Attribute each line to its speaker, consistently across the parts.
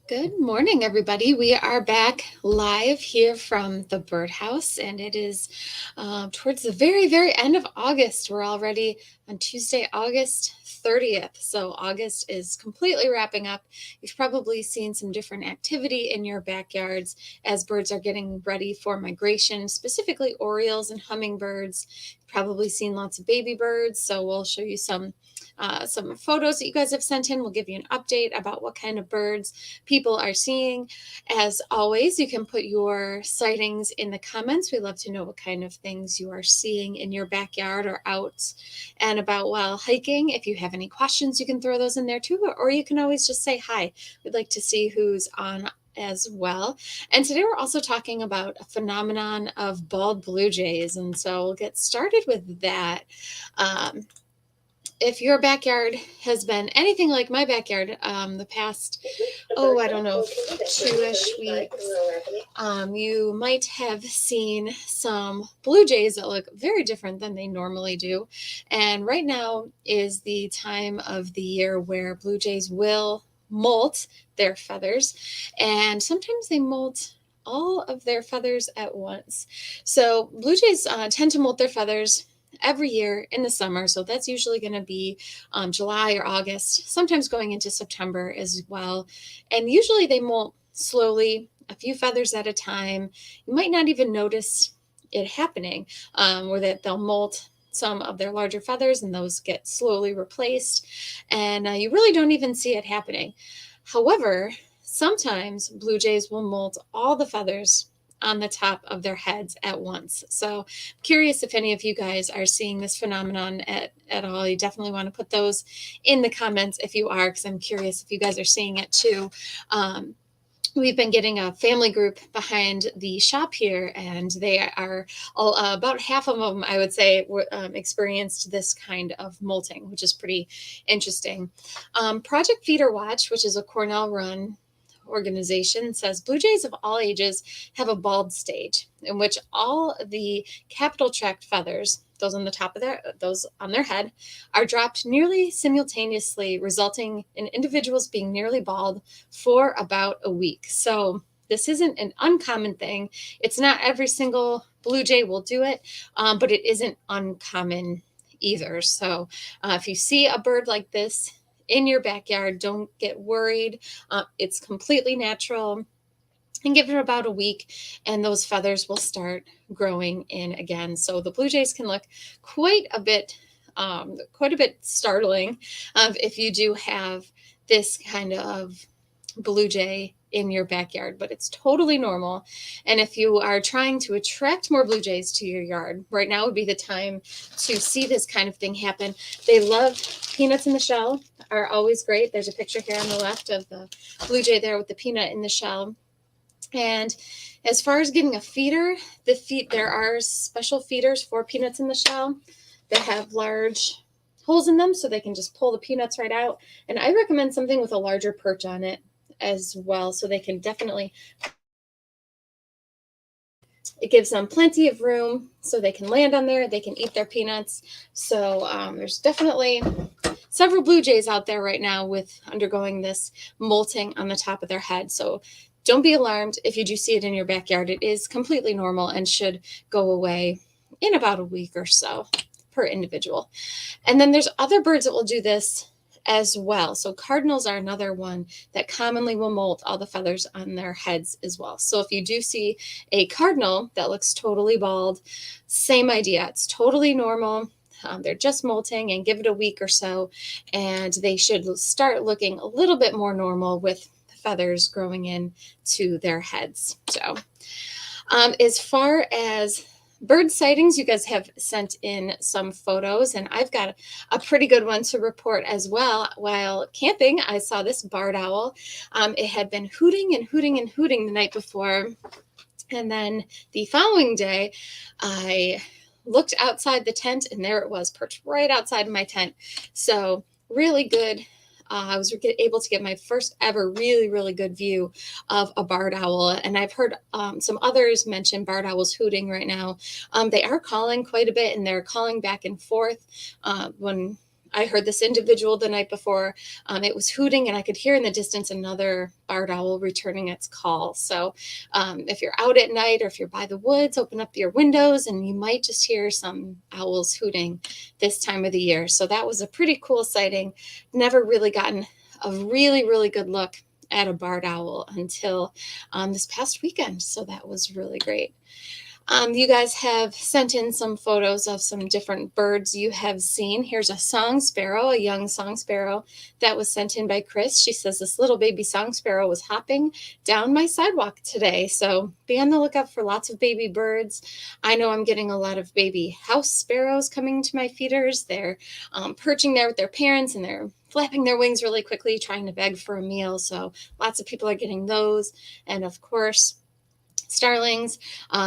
Speaker 1: Good morning, everybody. We are back live here from the birdhouse, and it is towards the very end of August. We're already on Tuesday, August 30th. So August is completely wrapping up. You've probably seen some different activity in your backyards as birds are getting ready for migration, specifically Orioles and hummingbirds. You've probably seen lots of baby birds. So we'll show you some photos that you guys have sent in. We'll give you an update about what kind of birds people are seeing. As always, you can put your sightings in the comments. We love to know what kind of things you are seeing in your backyard or out and about while hiking. If you have any questions, you can throw those in there too, or you can always just say hi. We'd like to see who's on as well. And today we're also talking about a phenomenon of bald blue jays. And so we'll get started with that. If your backyard has been anything like my backyard, the past, I don't know, 2-ish weeks, you might have seen some blue jays that look very different than they normally do. And right now is the time of the year where blue jays will molt their feathers, and sometimes they molt all of their feathers at once. So blue jays tend to molt their feathers every year in the summer. So that's usually going to be July or August, sometimes going into September as well. And usually they molt slowly, a few feathers at a time. You might not even notice it happening, or that they'll molt some of their larger feathers and those get slowly replaced. And you really don't even see it happening. However, sometimes blue jays will molt all the feathers on the top of their heads at once. So I'm curious if any of you guys are seeing this phenomenon at all. You definitely want to put those in the comments if you are, because I'm curious if you guys are seeing it too. We've been getting a family group behind the shop here, and they are all, about half of them, I would say, experienced this kind of molting, which is pretty interesting. Project Feeder Watch, which is a Cornell run organization, says blue jays of all ages have a bald stage in which all the capital tract feathers, those on the top of those on their head, are dropped nearly simultaneously, resulting in individuals being nearly bald for about a week. So this isn't an uncommon thing. It's not every single blue jay will do it, but it isn't uncommon either. So if you see a bird like this in your backyard, don't get worried. It's completely natural. And give it about a week and those feathers will start growing in again. So the blue jays can look quite a bit startling if you do have this kind of blue jay in your backyard, but it's totally normal. And if you are trying to attract more blue jays to your yard, right now would be the time to see this kind of thing happen. They love peanuts in the shell, are always great. There's a picture here on the left of the blue jay there with the peanut in the shell. And as far as getting a feeder, there are special feeders for peanuts in the shell that have large holes in them so they can just pull the peanuts right out. And I recommend something with a larger perch on it as well, so they can definitely, it gives them plenty of room so they can land on there, they can eat their peanuts. So there's definitely several blue jays out there right now with undergoing this molting on the top of their head. So don't be alarmed if you do see it in your backyard. It is completely normal and should go away in about a week or so per individual. And then there's other birds that will do this as well. So cardinals are another one that commonly will molt all the feathers on their heads as well. So if you do see a cardinal that looks totally bald, same idea. It's totally normal. They're just molting, and give it a week or so, and they should start looking a little bit more normal with feathers growing in to their heads. So as far as bird sightings, you guys have sent in some photos, and I've got a pretty good one to report as well. While camping, I saw this barred owl. It had been hooting and hooting and hooting the night before, and then the following day I looked outside the tent, and there it was, perched right outside of my tent. So really good. I was able to get my first ever really good view of a barred owl. And I've heard some others mention barred owls hooting right now. They are calling quite a bit, and they're calling back and forth when I heard this individual the night before. It was hooting, and I could hear in the distance another barred owl returning its call. So if you're out at night or if you're by the woods, open up your windows and you might just hear some owls hooting this time of the year. So that was a pretty cool sighting. Never really gotten a really, really good look at a barred owl until this past weekend. So that was really great. You guys have sent in some photos of some different birds you have seen. Here's a song sparrow, a young song sparrow that was sent in by Chris. She says this little baby song sparrow was hopping down my sidewalk today. So be on the lookout for lots of baby birds. I know I'm getting a lot of baby house sparrows coming to my feeders. They're perching there with their parents and they're flapping their wings really quickly, trying to beg for a meal. So lots of people are getting those. And of course, starlings.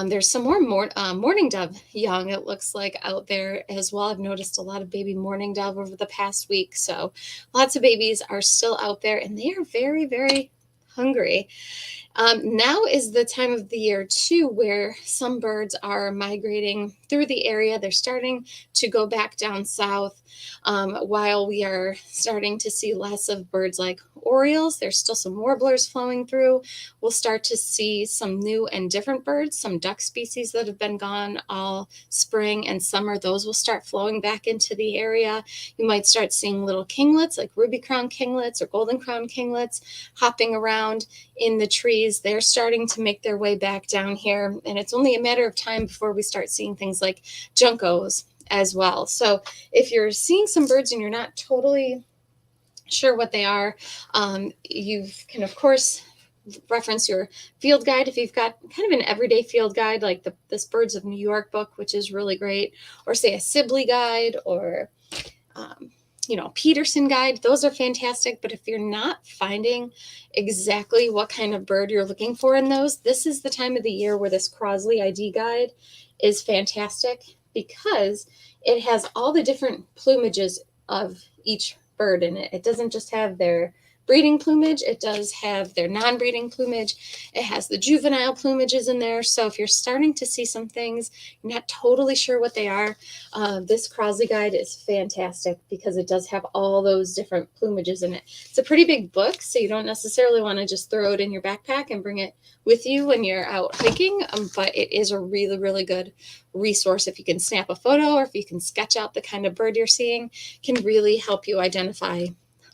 Speaker 1: There's some more mourning dove young, it looks like, out there as well. I've noticed a lot of baby mourning dove over the past week. So lots of babies are still out there and they are very, very hungry. Now is the time of the year, too, where some birds are migrating through the area. They're starting to go back down south. While we are starting to see less of birds like orioles, there's still some warblers flowing through. We'll start to see some new and different birds, some duck species that have been gone all spring and summer. Those will start flowing back into the area. You might start seeing little kinglets like ruby crown kinglets or golden crown kinglets hopping around in the trees. They're starting to make their way back down here, and it's only a matter of time before we start seeing things like juncos as well. So if you're seeing some birds and you're not totally sure what they are, you can, of course, reference your field guide if you've got kind of an everyday field guide like this Birds of New York book, which is really great, or say a Sibley guide or Peterson guide. Those are fantastic. But if you're not finding exactly what kind of bird you're looking for in those, this is the time of the year where this Crosley ID guide is fantastic because it has all the different plumages of each bird in it. It doesn't just have their breeding plumage, it does have their non-breeding plumage. It has the juvenile plumages in there. So if you're starting to see some things, you're not totally sure what they are, this Crosley guide is fantastic because it does have all those different plumages in it. It's a pretty big book, so you don't necessarily want to just throw it in your backpack and bring it with you when you're out hiking, but it is a really, really good resource. If you can snap a photo or if you can sketch out the kind of bird you're seeing, can really help you identify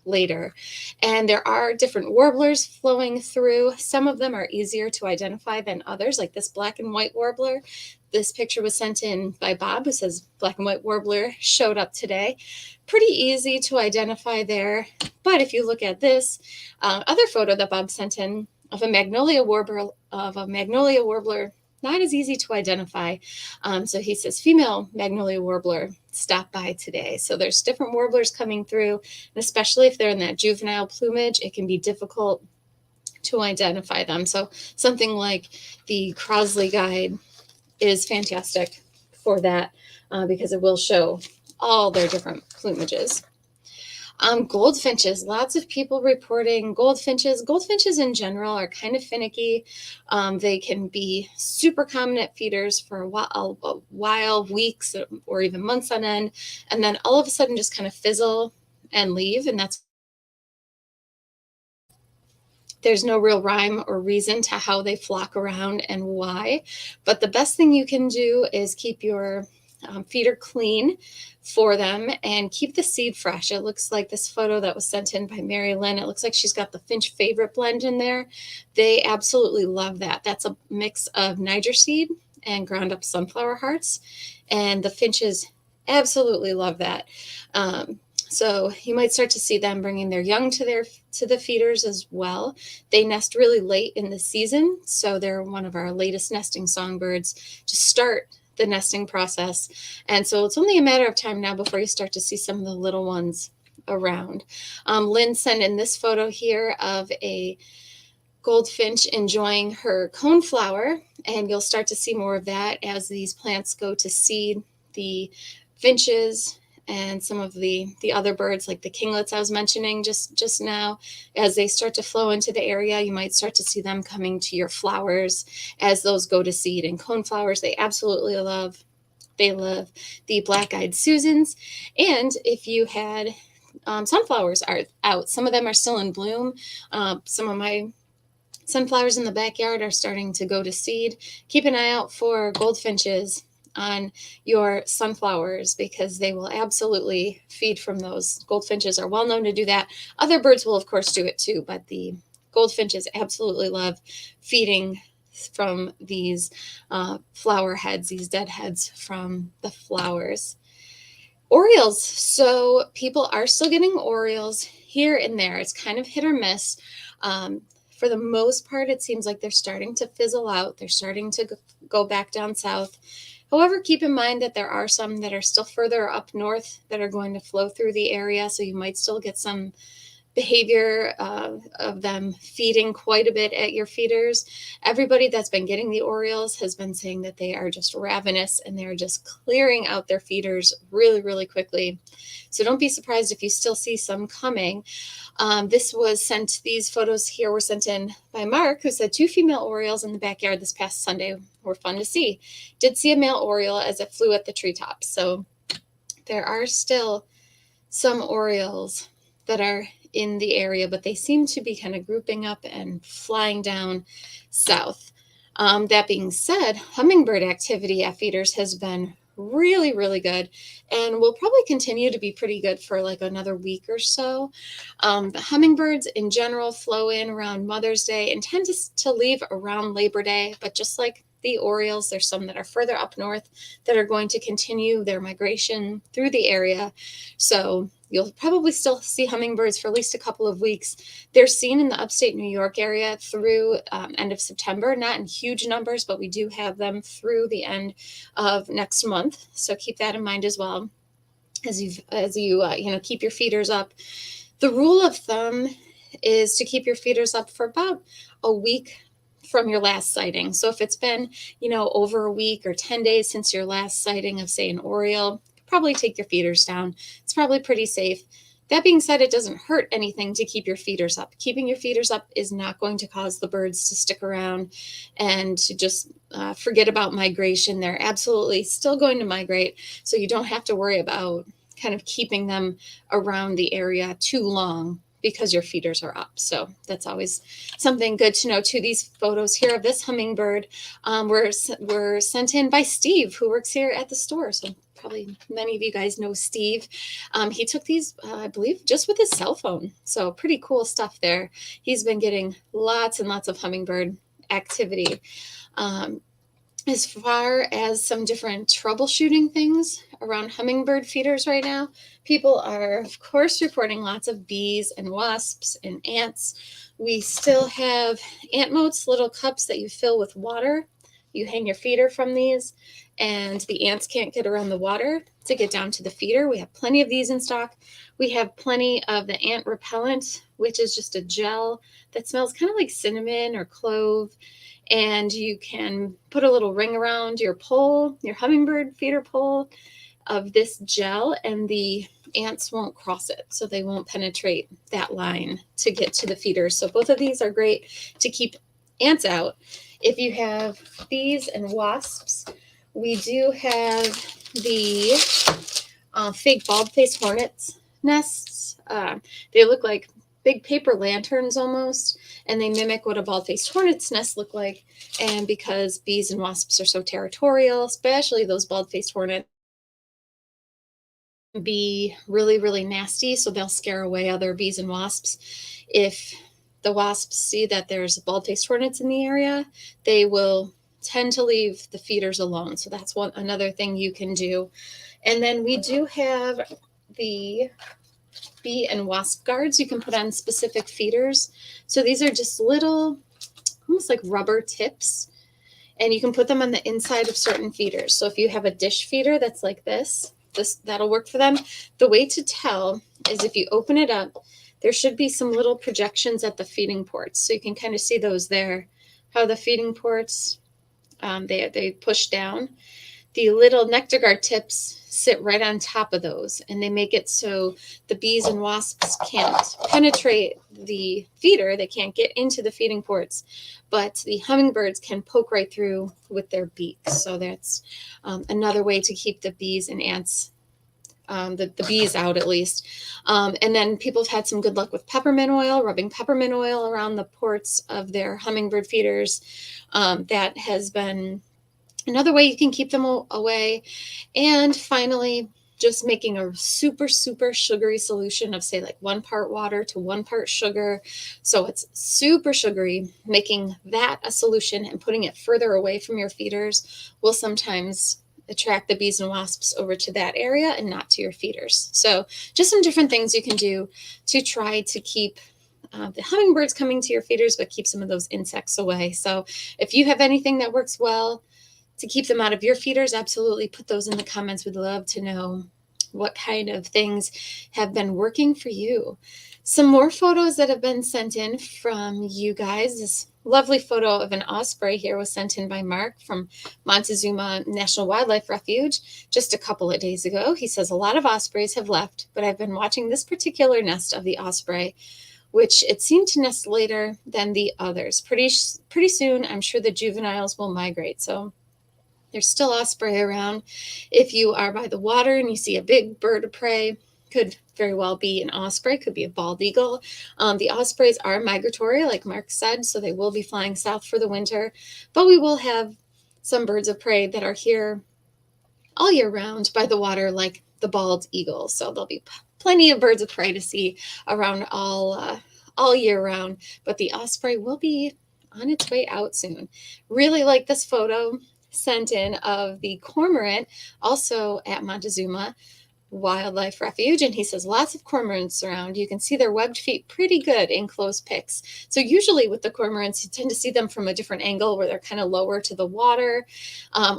Speaker 1: later. And there are different warblers flowing through. Some of them are easier to identify than others, like this black and white warbler. This picture was sent in by Bob, who says black and white warbler showed up today. Pretty easy to identify there. But if you look at this other photo that Bob sent in of a Magnolia warbler, not as easy to identify. So he says female Magnolia warbler stopped by today. So there's different warblers coming through, and especially if they're in that juvenile plumage, it can be difficult to identify them. So something like the Crosley guide is fantastic for that because it will show all their different plumages. Goldfinches, lots of people reporting goldfinches. Goldfinches in general are kind of finicky. They can be super common at feeders for a while, weeks or even months on end, and then all of a sudden just kind of fizzle and leave. And there's no real rhyme or reason to how they flock around and why. But the best thing you can do is keep your feeder clean for them and keep the seed fresh. It looks like this photo that was sent in by Mary Lynn, it looks like she's got the Finch Favorite blend in there. They absolutely love that. That's a mix of Niger seed and ground up sunflower hearts, and the finches absolutely love that. So you might start to see them bringing their young to the feeders as well. They nest really late in the season, so they're one of our latest nesting songbirds to start the nesting process. And so it's only a matter of time now before you start to see some of the little ones around. Lynn sent in this photo here of a goldfinch enjoying her coneflower, and you'll start to see more of that as these plants go to seed. The finches and some of the other birds like the kinglets I was mentioning just now, as they start to flow into the area, you might start to see them coming to your flowers as those go to seed. And coneflowers they absolutely love. They love the black-eyed Susans. And if you had sunflowers are out, some of them are still in bloom. Some of my sunflowers in the backyard are starting to go to seed. Keep an eye out for goldfinches on your sunflowers because they will absolutely feed from those. Goldfinches are well known to do that. Other birds will, of course, do it too, but the goldfinches absolutely love feeding from these flower heads, these dead heads from the flowers. Orioles. So people are still getting Orioles here and there. It's kind of hit or miss. For the most part, it seems like they're starting to fizzle out. They're starting to go back down south. However, keep in mind that there are some that are still further up north that are going to flow through the area. So you might still get some behavior of them feeding quite a bit at your feeders. Everybody that's been getting the Orioles has been saying that they are just ravenous and they're just clearing out their feeders really, really quickly. So don't be surprised if you still see some coming. These photos here were sent in by Mark, who said 2 female Orioles in the backyard this past Sunday were fun to see. Did see a male Oriole as it flew at the treetops. So there are still some Orioles that are in the area, but they seem to be kind of grouping up and flying down south. That being said, hummingbird activity at feeders has been really, really good and will probably continue to be pretty good for like another week or so. The hummingbirds in general flow in around Mother's Day and tend to leave around Labor Day, but just like the Orioles, there's some that are further up north that are going to continue their migration through the area. So you'll probably still see hummingbirds for at least a couple of weeks. They're seen in the upstate New York area through end of September, not in huge numbers, but we do have them through the end of next month. So keep that in mind as well as you keep your feeders up. The rule of thumb is to keep your feeders up for about a week from your last sighting. So if it's been, over a week or 10 days since your last sighting of, say, an Oriole, probably take your feeders down. It's probably pretty safe. That being said, it doesn't hurt anything to keep your feeders up. Keeping your feeders up is not going to cause the birds to stick around and to just forget about migration. They're absolutely still going to migrate, so you don't have to worry about kind of keeping them around the area too long because your feeders are up. So that's always something good to know too. These photos here of this hummingbird were sent in by Steve, who works here at the store. So probably many of you guys know Steve. He took these, I believe, just with his cell phone. So pretty cool stuff there. He's been getting lots and lots of hummingbird activity. As far as some different troubleshooting things around hummingbird feeders right now, people are, of course, reporting lots of bees and wasps and ants. We still have ant motes, little cups that you fill with water. You hang your feeder from these, and the ants can't get around the water to get down to the feeder. We have plenty of these in stock. We have plenty of the ant repellent, which is just a gel that smells kind of like cinnamon or clove. And you can put a little ring around your pole, your hummingbird feeder pole of this gel, and the ants won't cross it. So they won't penetrate that line to get to the feeders. So both of these are great to keep ants out. If you have bees and wasps, we do have the fake bald-faced hornets nests. They look like big paper lanterns almost, and they mimic what a bald-faced hornet's nest look like. And because bees and wasps are so territorial, especially those bald-faced hornets, be really, really nasty, so they'll scare away other bees and wasps. If the wasps see that there's bald-faced hornets in the area, they will tend to leave the feeders alone. So that's another thing you can do. And then we do have the bee and wasp guards you can put on specific feeders. So these are just little, almost like rubber tips, and you can put them on the inside of certain feeders. So if you have a dish feeder that's like this, that'll work for them. The way to tell is if you open it up, there should be some little projections at the feeding ports. So you can kind of see those there, how the feeding ports, they push down. the little nectar guard tips sit right on top of those, and they make it so the bees and wasps can't penetrate the feeder. They can't get into the feeding ports, but the hummingbirds can poke right through with their beaks. So that's another way to keep the bees and ants, the bees out at least. And then people have had some good luck with peppermint oil, rubbing peppermint oil around the ports of their hummingbird feeders. That has been another way you can keep them away. And finally, just making a super, super sugary solution of, say, like 1 part water to 1 part sugar. So it's super sugary. Making that a solution and putting it further away from your feeders will sometimes attract the bees and wasps over to that area and not to your feeders. So just some different things you can do to try to keep the hummingbirds coming to your feeders, but keep some of those insects away. So if you have anything that works well to keep them out of your feeders, absolutely put those in the comments. We'd love to know what kind of things have been working for you. Some more photos that have been sent in from you guys. This lovely photo of an osprey here was sent in by Mark from Montezuma National Wildlife Refuge just a couple of days ago. He says, a lot of ospreys have left, but I've been watching this particular nest of the osprey, which it seemed to nest later than the others. Pretty soon, I'm sure the juveniles will migrate. So there's still osprey around. If you are by the water and you see a big bird of prey, could very well be an osprey, could be a bald eagle. The ospreys are migratory, like Mark said, so they will be flying south for the winter. But we will have some birds of prey that are here all year round by the water, like the bald eagle. So there'll be plenty of birds of prey to see around all year round. But the osprey will be on its way out soon. Really like this photo sent in of the cormorant, also at Montezuma Wildlife Refuge, and he says lots of cormorants around. You can see their webbed feet pretty good in close pics. So usually with the cormorants, you tend to see them from a different angle where they're kind of lower to the water,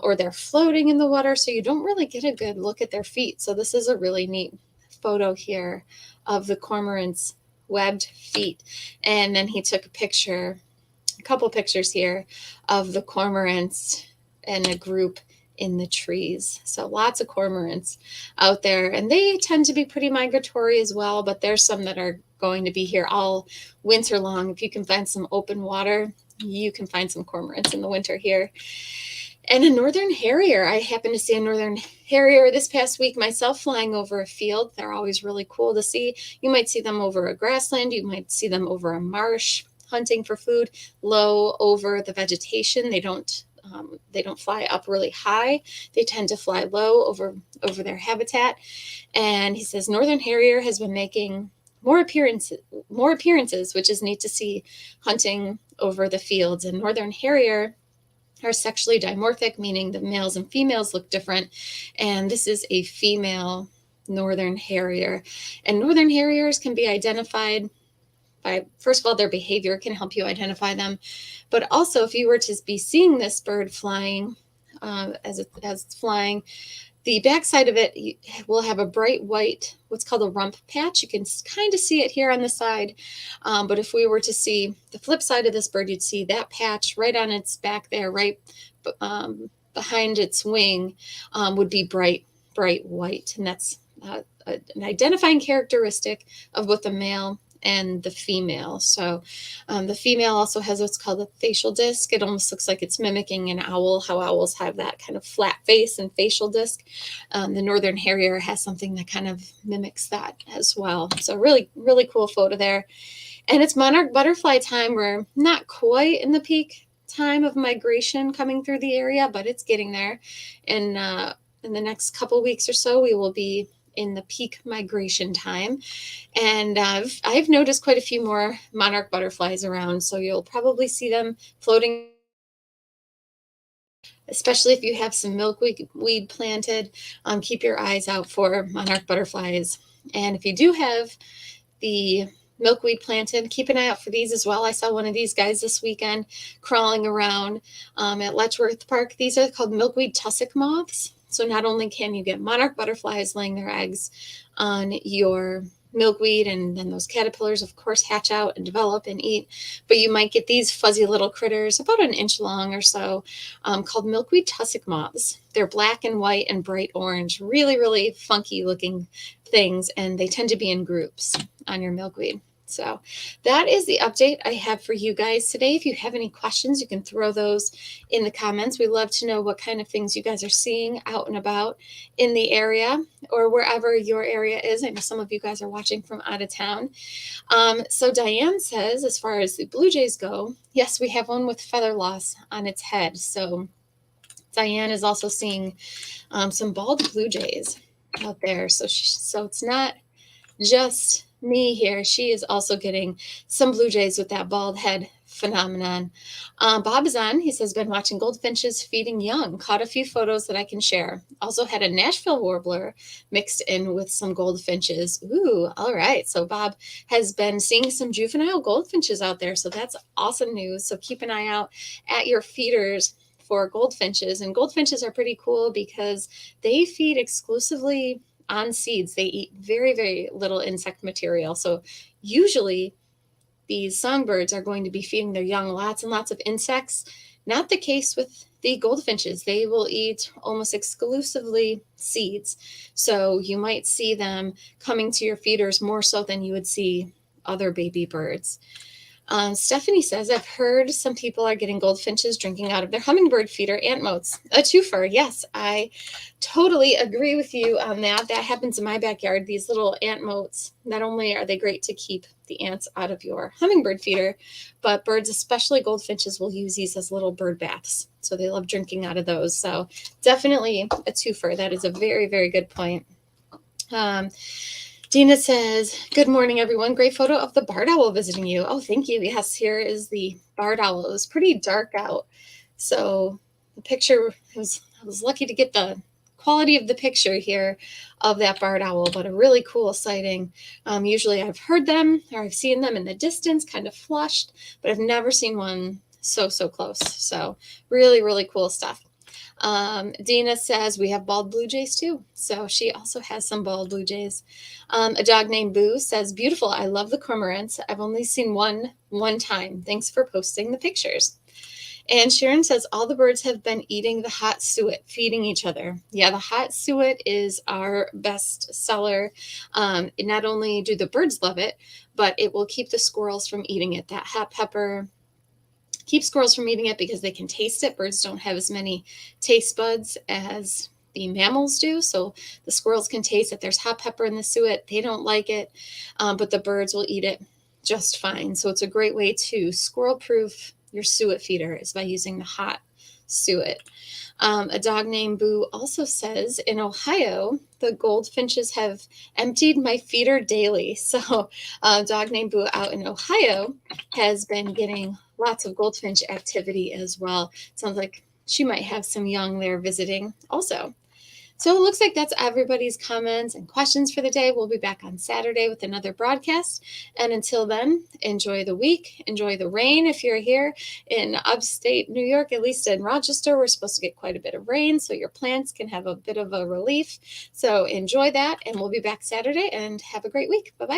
Speaker 1: or they're floating in the water, so you don't really get a good look at their feet. So this is a really neat photo here of the cormorant's webbed feet. And then he took a couple pictures here of the cormorants and a group in the trees. So lots of cormorants out there, and they tend to be pretty migratory as well, but there's some that are going to be here all winter long. If you can find some open water, you can find some cormorants in the winter here. And a northern harrier. I happened to see a northern harrier this past week myself flying over a field. They're always really cool to see. You might see them over a grassland. You might see them over a marsh hunting for food, low over the vegetation. They don't fly up really high. They tend to fly low over their habitat. And he says northern harrier has been making more appearances, which is neat to see, hunting over the fields. And northern harrier are sexually dimorphic, meaning the males and females look different. And this is a female northern harrier. And northern harriers can be identified by, first of all, their behavior can help you identify them. But also, if you were to be seeing this bird flying, as it's flying, the backside of it will have a bright white, what's called a rump patch. You can kind of see it here on the side. But if we were to see the flip side of this bird, you'd see that patch right on its back there, right behind its wing, would be bright white. And that's an identifying characteristic of both the male and the female. So the female also has what's called a facial disc. It almost looks like it's mimicking an owl, how owls have that kind of flat face and facial disc. The northern harrier has something that kind of mimics that as well. So really, really cool photo there. And it's monarch butterfly time. We're not quite in the peak time of migration coming through the area, but it's getting there. And in the next couple weeks or so, we will be in the peak migration time. And I've noticed quite a few more monarch butterflies around, so you'll probably see them floating, especially if you have some milkweed planted. Keep your eyes out for monarch butterflies. And if you do have the milkweed planted, keep an eye out for these as well. I saw one of these guys this weekend crawling around at Letchworth Park. These are called milkweed tussock moths. So not only can you get monarch butterflies laying their eggs on your milkweed, and then those caterpillars, of course, hatch out and develop and eat. But you might get these fuzzy little critters, about an inch long or so, called milkweed tussock moths. They're black and white and bright orange, really, really funky looking things, and they tend to be in groups on your milkweed. So that is the update I have for you guys today. If you have any questions, you can throw those in the comments. We love to know what kind of things you guys are seeing out and about in the area or wherever your area is. I know some of you guys are watching from out of town. So Diane says, as far as the blue jays go, yes, we have one with feather loss on its head. So Diane is also seeing some bald blue jays out there. So it's not just me here. She is also getting some blue jays with that bald head phenomenon. Bob is on. He says, been watching goldfinches feeding young. Caught a few photos that I can share. Also had a Nashville warbler mixed in with some goldfinches. Ooh, all right. So Bob has been seeing some juvenile goldfinches out there. So that's awesome news. So keep an eye out at your feeders for goldfinches. And goldfinches are pretty cool because they feed exclusively on seeds. They eat very, very little insect material. So usually these songbirds are going to be feeding their young lots and lots of insects. Not the case with the goldfinches. They will eat almost exclusively seeds. So you might see them coming to your feeders more so than you would see other baby birds. Stephanie says, I've heard some people are getting goldfinches drinking out of their hummingbird feeder ant moats. A twofer. Yes, I totally agree with you on that. That happens in my backyard. These little ant moats, not only are they great to keep the ants out of your hummingbird feeder, but birds, especially goldfinches, will use these as little bird baths. So they love drinking out of those. So definitely a twofer. That is a very, very good point. Dina says, good morning, everyone. Great photo of the barred owl visiting you. Oh, thank you. Yes, here is the barred owl. It was pretty dark out. So the picture, I was lucky to get the quality of the picture here of that barred owl, but a really cool sighting. Usually I've heard them or I've seen them in the distance, kind of flushed, but I've never seen one so close. So really, really cool stuff. Dina says we have bald blue jays too. So she also has some bald blue jays. A dog named Boo says, beautiful. I love the cormorants. I've only seen one time. Thanks for posting the pictures. And Sharon says all the birds have been eating the hot suet, feeding each other. Yeah, the hot suet is our best seller. Not only do the birds love it, but it will keep the squirrels from eating it. That hot pepper keep squirrels from eating it because they can taste it. Birds don't have as many taste buds as the mammals do. So the squirrels can taste that there's hot pepper in the suet. They don't like it, but the birds will eat it just fine. So it's a great way to squirrel-proof your suet feeder is by using the hot suet. A dog named Boo also says, in Ohio, the goldfinches have emptied my feeder daily. So a dog named Boo out in Ohio has been getting lots of goldfinch activity as well. Sounds like she might have some young there visiting also. So it looks like that's everybody's comments and questions for the day. We'll be back on Saturday with another broadcast. And until then, enjoy the week. Enjoy the rain if you're here in upstate New York, at least in Rochester. We're supposed to get quite a bit of rain, so your plants can have a bit of a relief. So enjoy that, and we'll be back Saturday, and have a great week. Bye-bye.